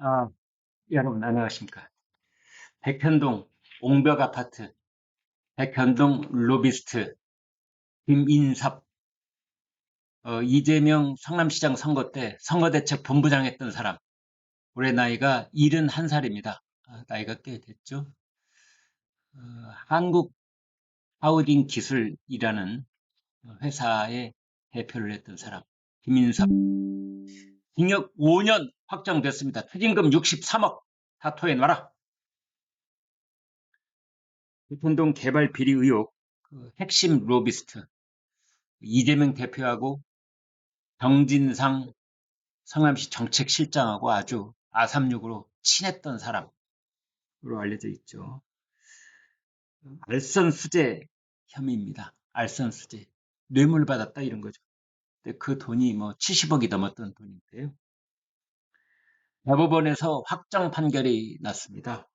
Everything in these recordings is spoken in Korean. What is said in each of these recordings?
아, 여러분 안녕하십니까. 백현동 옹벽 아파트, 백현동 로비스트, 김인섭, 이재명 성남시장 선거 때 선거대책 본부장 했던 사람. 올해 나이가 71살입니다. 나이가 꽤 됐죠. 한국 하우징 기술이라는 회사의 대표를 했던 사람. 김인섭. 징역 5년 확정됐습니다. 추징금 63억 다 토해놔라. 백현동 개발 비리 의혹, 핵심 로비스트. 이재명 대표하고 정진상 성남시 정책실장하고 아주 아삼육으로 친했던 사람으로 알려져 있죠. 알선수재 혐의입니다. 알선수재. 뇌물 받았다 이런 거죠. 근데 그 돈이 뭐 70억이 넘었던 돈인데요. 대법원에서 확정 판결이 났습니다.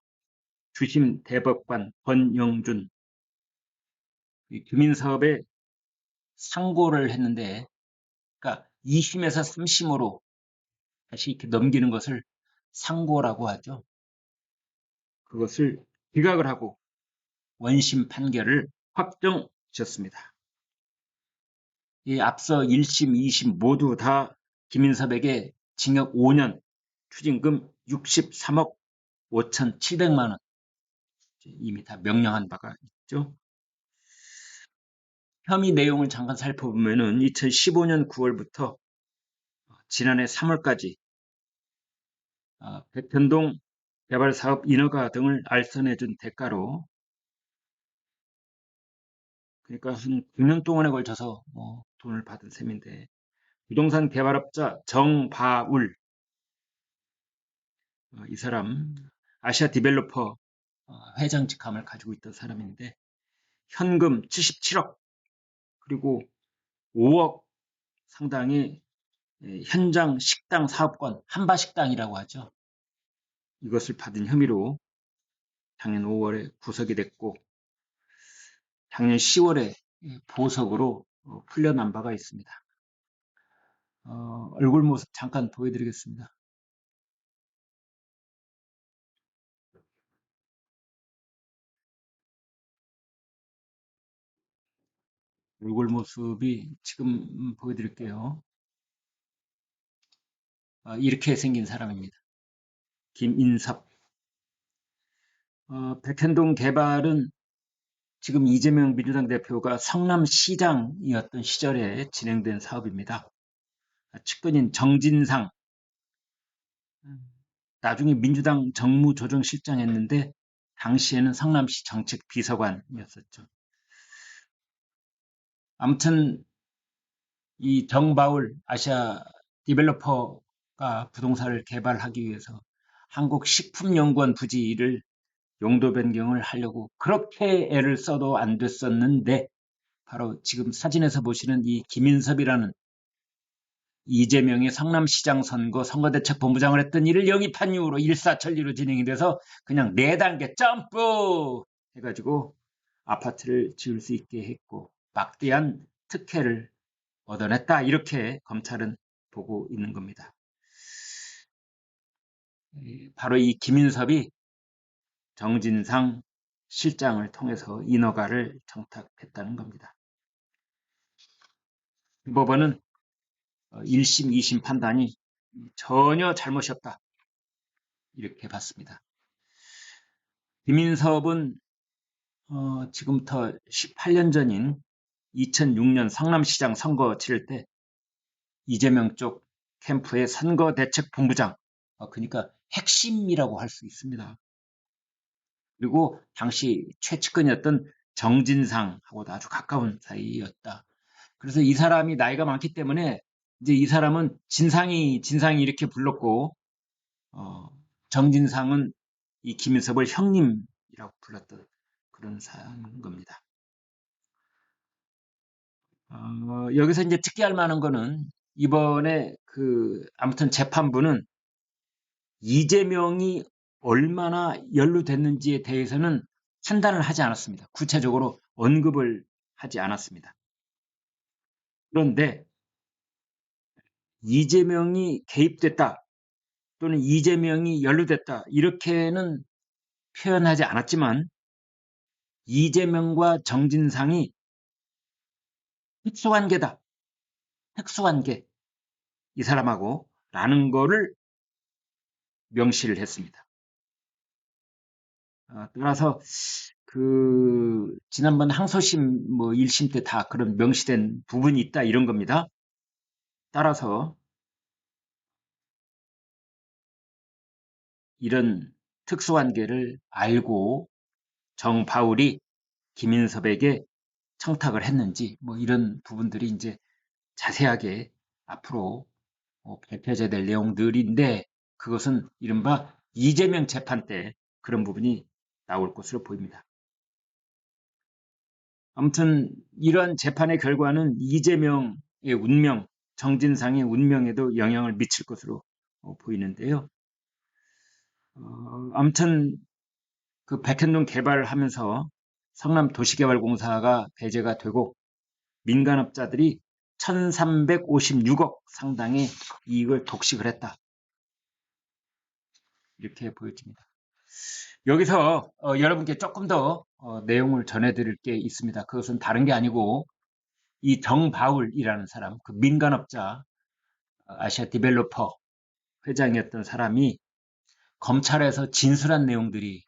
주심 대법관 권영준, 규민사업에 상고를 했는데, 그러니까 2심에서 3심으로 다시 이렇게 넘기는 것을 상고라고 하죠. 그것을 기각을 하고 원심 판결을 확정지었습니다. 이 앞서 1심, 2심 모두 다 김인섭에게 징역 5년, 추징금 63억 5,700만 원 이미 다 명령한 바가 있죠. 혐의 내용을 잠깐 살펴보면은 2015년 9월부터 지난해 3월까지 백현동 개발사업 인허가 등을 알선해준 대가로, 그러니까 한 9년 동안에 걸쳐서 돈을 받은 셈인데, 부동산 개발업자 정바울, 이 사람 아시아 디벨로퍼 회장 직함을 가지고 있던 사람인데, 현금 77억 그리고 5억 상당의 현장 식당 사업권, 한바식당이라고 하죠. 이것을 받은 혐의로 작년 5월에 구속이 됐고, 작년 10월에 보석으로 풀려난 바가 있습니다. 얼굴 모습 잠깐 보여드리겠습니다. 얼굴 모습이 지금 보여드릴게요. 이렇게 생긴 사람입니다. 김인섭. 백현동 개발은 지금 이재명 민주당 대표가 성남시장이었던 시절에 진행된 사업입니다. 측근인 정진상, 나중에 민주당 정무조정실장 했는데 당시에는 성남시 정책비서관이었었죠. 아무튼 이 정바울 아시아 디벨로퍼가 부동산을 개발하기 위해서 한국식품연구원 부지를 용도 변경을 하려고 그렇게 애를 써도 안 됐었는데, 바로 지금 사진에서 보시는 이 김인섭이라는 이재명의 성남시장 선거 선거대책본부장을 했던 이를 영입한 이후로 일사천리로 진행이 돼서 그냥 4단계 점프 해가지고 아파트를 지을 수 있게 했고 막대한 특혜를 얻어냈다, 이렇게 검찰은 보고 있는 겁니다. 바로 이 김인섭이 정진상 실장을 통해서 인허가를 청탁했다는 겁니다. 법원은 1심, 2심 판단이 전혀 잘못이 없다, 이렇게 봤습니다. 김인섭은 지금부터 18년 전인 2006년 성남시장 선거 치를 때 이재명 쪽 캠프의 선거대책본부장, 그러니까 핵심이라고 할 수 있습니다. 그리고 당시 최측근이었던 정진상하고도 아주 가까운 사이였다. 그래서 이 사람이 나이가 많기 때문에 이제 이 사람은 진상이 이렇게 불렀고, 정진상은 이 김인섭을 형님이라고 불렀던 그런 사안인 겁니다. 여기서 이제 특기할 만한 거는 이번에 아무튼 재판부는 이재명이 얼마나 연루됐는지에 대해서는 판단을 하지 않았습니다. 구체적으로 언급을 하지 않았습니다. 그런데 이재명이 개입됐다, 또는 이재명이 연루됐다 이렇게는 표현하지 않았지만 이재명과 정진상이 특수관계다. 특수관계. 이 사람하고 라는 거를 명시를 했습니다. 따라서 지난번 항소심 1심 때 다 그런 명시된 부분이 있다 이런 겁니다. 따라서 이런 특수관계를 알고 정바울이 김인섭에게 청탁을 했는지 이런 부분들이 이제 자세하게 앞으로 밝혀져야 될 내용들인데 그것은 이른바 이재명 재판 때 그런 부분이 나올 것으로 보입니다. 아무튼 이러한 재판의 결과는 이재명의 운명, 정진상의 운명에도 영향을 미칠 것으로 보이는데요. 아무튼 그 백현동 개발하면서 성남 도시개발공사가 배제가 되고 민간업자들이 1356억 상당의 이익을 독식을 했다. 이렇게 보여집니다. 여기서 여러분께 조금 더 내용을 전해드릴 게 있습니다. 그것은 다른 게 아니고 이 정바울이라는 사람, 그 민간업자 아시아 디벨로퍼 회장이었던 사람이 검찰에서 진술한 내용들이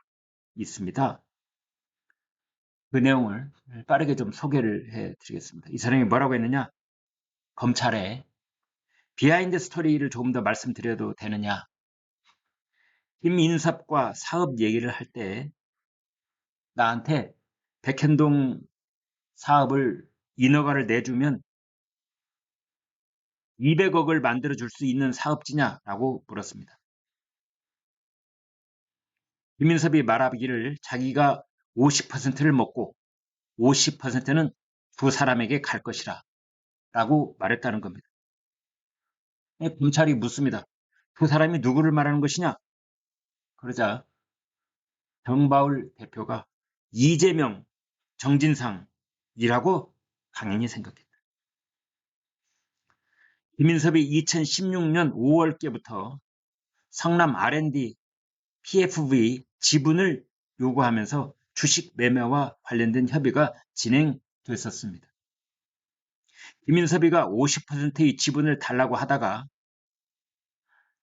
있습니다. 그 내용을 빠르게 좀 소개를 해드리겠습니다. 이 사람이 뭐라고 했느냐? 검찰에 비하인드 스토리를 조금 더 말씀드려도 되느냐? 김인섭과 사업 얘기를 할 때 나한테 백현동 사업을 인허가를 내주면 200억을 만들어줄 수 있는 사업지냐라고 물었습니다. 김인섭이 말하기를 자기가 50%를 먹고 50%는 두 사람에게 갈 것이라 라고 말했다는 겁니다. 검찰이 묻습니다. 그 사람이 누구를 말하는 것이냐? 그러자 정바울 대표가 이재명, 정진상이라고 당연히 생각했다. 김인섭이 2016년 5월께부터 성남 R&D PFV 지분을 요구하면서 주식 매매와 관련된 협의가 진행됐었습니다. 김인섭이가 50%의 지분을 달라고 하다가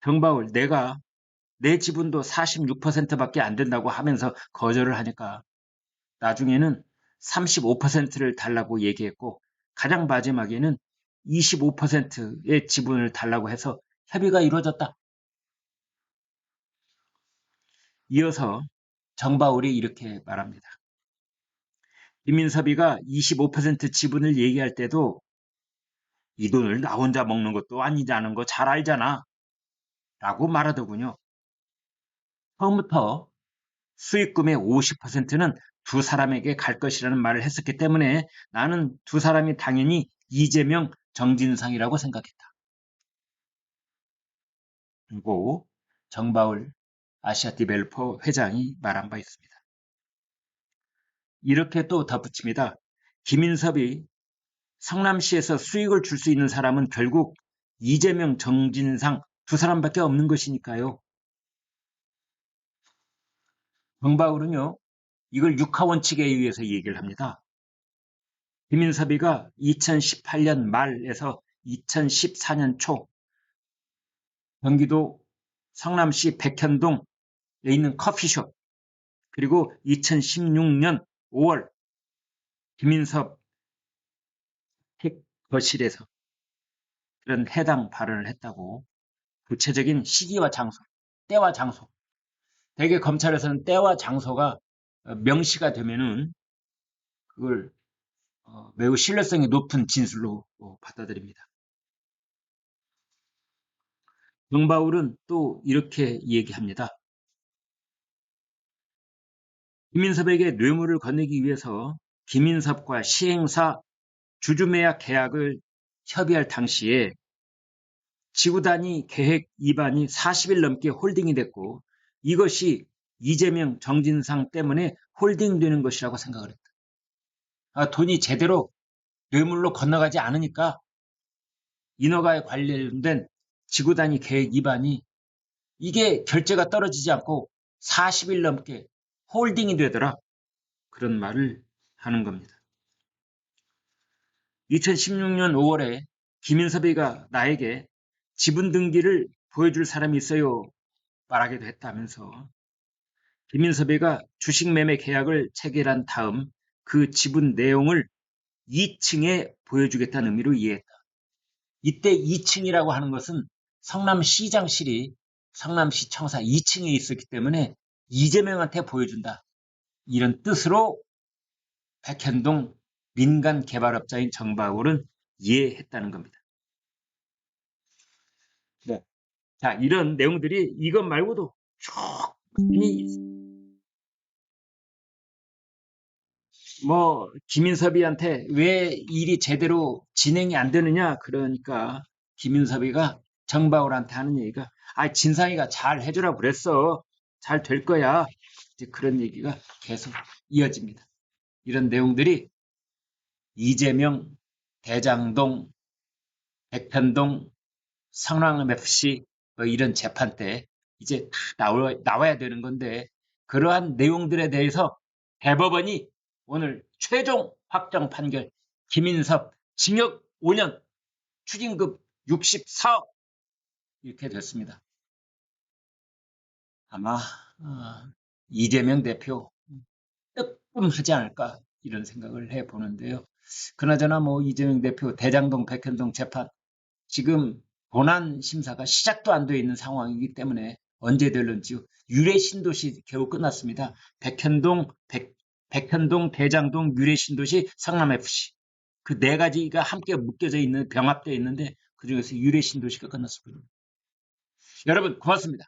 정바울 내가 내 지분도 46%밖에 안 된다고 하면서 거절을 하니까 나중에는 35%를 달라고 얘기했고 가장 마지막에는 25%의 지분을 달라고 해서 협의가 이루어졌다. 이어서 정바울이 이렇게 말합니다. 김인섭이가 25% 지분을 얘기할 때도 이 돈을 나 혼자 먹는 것도 아니자는 거 잘 알잖아 라고 말하더군요. 처음부터 수익금의 50%는 두 사람에게 갈 것이라는 말을 했었기 때문에 나는 두 사람이 당연히 이재명, 정진상이라고 생각했다. 그리고 정바울 아시아 디벨로퍼 회장이 말한 바 있습니다. 이렇게 또 덧붙입니다. 김인섭이 성남시에서 수익을 줄 수 있는 사람은 결국 이재명, 정진상 두 사람밖에 없는 것이니까요. 정바울은요, 이걸 육하원칙에 의해서 얘기를 합니다. 김인섭이가 2018년 말에서 2014년 초 경기도 성남시 백현동에 있는 커피숍 그리고 2016년 5월 김인섭 거실에서 그런 해당 발언을 했다고 구체적인 시기와 장소, 때와 장소 대개 검찰에서는 때와 장소가 명시가 되면은 그걸 매우 신뢰성이 높은 진술로 받아들입니다. 정바울은 또 이렇게 얘기합니다. 김인섭에게 뇌물을 건네기 위해서 김인섭과 시행사 주주매약 계약을 협의할 당시에 지구단위 계획 위반이 40일 넘게 홀딩이 됐고 이것이 이재명, 정진상 때문에 홀딩되는 것이라고 생각을 했다. 돈이 제대로 뇌물로 건너가지 않으니까 인허가에 관련된 지구단위 계획 위반이 이게 결제가 떨어지지 않고 40일 넘게 홀딩이 되더라. 그런 말을 하는 겁니다. 2016년 5월에 김인섭이가 나에게 지분 등기를 보여줄 사람이 있어요 말하기도 했다면서 김인섭이가 주식 매매 계약을 체결한 다음 그 지분 내용을 2층에 보여주겠다는 의미로 이해했다. 이때 2층이라고 하는 것은 성남시장실이 성남시 청사 2층에 있었기 때문에 이재명한테 보여준다. 이런 뜻으로 백현동 민간 개발업자인 정바울은 이해했다는 겁니다. 네. 자, 이런 내용들이 이것 말고도 충분히 뭐 김인섭이한테 왜 일이 제대로 진행이 안 되느냐 그러니까 김인섭이가 정바울한테 하는 얘기가 진상이가 잘 해주라고 그랬어. 잘 될 거야. 이제 그런 얘기가 계속 이어집니다. 이런 내용들이 이재명, 대장동, 백현동, 성남FC 뭐 이런 재판 때 이제 다 나와야 되는 건데 그러한 내용들에 대해서 대법원이 오늘 최종 확정 판결 김인섭 징역 5년 추징금 64억 이렇게 됐습니다. 아마 이재명 대표 뜨끔하지 않을까 이런 생각을 해보는데요. 그나저나 뭐 이재명 대표 대장동 백현동 재판 지금 본안 심사가 시작도 안 돼 있는 상황이기 때문에 언제 될런지 유례 신도시 겨우 끝났습니다. 백현동, 대장동, 유례 신도시, 성남FC 그 네 가지가 함께 묶여져 있는 병합되어 있는데 그중에서 유례 신도시가 끝났습니다. 여러분 고맙습니다.